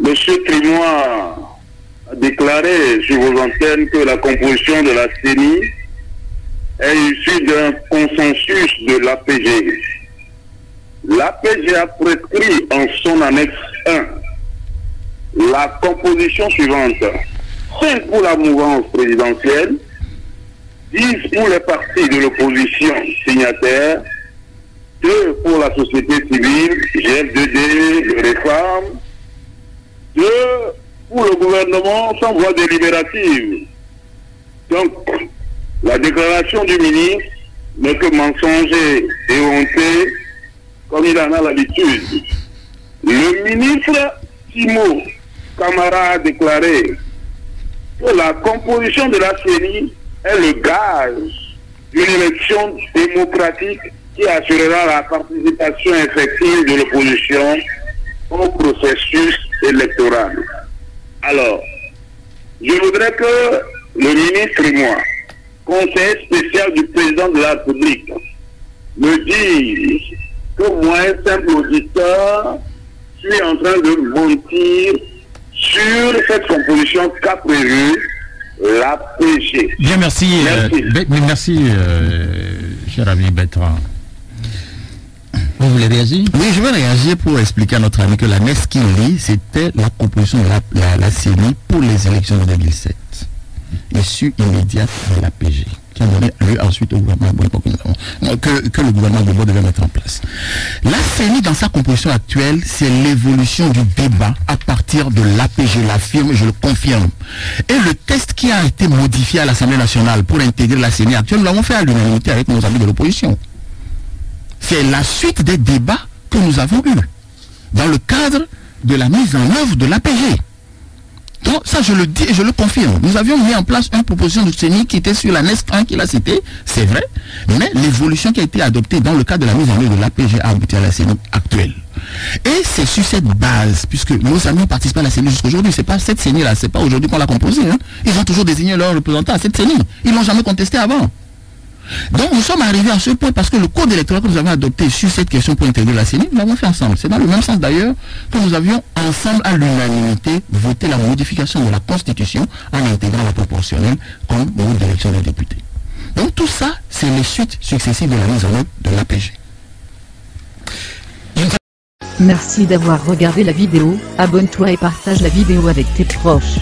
Monsieur Trimois a déclaré sur vos antennes que la composition de la CENI est issue d'un consensus de l'APG. L'APG a prescrit en son annexe 1 la composition suivante: 5 pour la mouvance présidentielle, 10 pour les partis de l'opposition signataires, 2 pour la société civile, GF2D, le Réforme, 2 pour le gouvernement sans voix délibérative. Donc, la déclaration du ministre n'est que mensonger et honteux, comme il en a l'habitude. Le ministre Timo Camara a déclaré que la composition de la CENI est le gage d'une élection démocratique qui assurera la participation effective de l'opposition au processus électoral. Alors, je voudrais que le ministre et moi, conseiller spécial du président de la République, me dise que moi, un simple auditeur, suis en train de mentir sur cette composition qu'a prévue l'APG. Bien, merci. Merci, cher ami Bertrand. Vous voulez réagir? Oui, je vais réagir pour expliquer à notre ami que la NES qu'il lit, c'était la composition de la CENI pour les élections de 2007. Issue immédiate de l'APG, qui a donné lieu ensuite au gouvernement que le gouvernement Gbagbo devait mettre en place. La CENI, dans sa composition actuelle, c'est l'évolution du débat à partir de l'APG, je l'affirme, je le confirme. Et le texte qui a été modifié à l'Assemblée nationale pour intégrer la CENI actuelle, nous l'avons fait à l'unanimité avec nos amis de l'opposition. C'est la suite des débats que nous avons eus dans le cadre de la mise en œuvre de l'APG. Donc ça, je le dis et je le confirme. Nous avions mis en place une proposition de CENI qui était sur la NES 1 qu'il a cité, c'est vrai, mais l'évolution qui a été adoptée dans le cadre de la mise en œuvre de l'APG a abouti à la CENI actuelle. Et c'est sur cette base, puisque nos amis ont participé à la CENI jusqu'aujourd'hui, c'est pas cette CENI là, c'est pas aujourd'hui qu'on l'a composée. Hein. Ils ont toujours désigné leurs représentants à cette CENI. Ils l'ont jamais contesté avant. Donc nous sommes arrivés à ce point parce que le code électoral que nous avons adopté sur cette question pour intégrer la CENI, nous l'avons fait ensemble. C'est dans le même sens d'ailleurs que nous avions ensemble à l'unanimité voté la modification de la Constitution en intégrant la proportionnelle comme mode d'élection des députés. Donc tout ça, c'est les suites successives de la mise en œuvre de l'APG. Merci d'avoir regardé la vidéo, abonne-toi et partage la vidéo avec tes proches.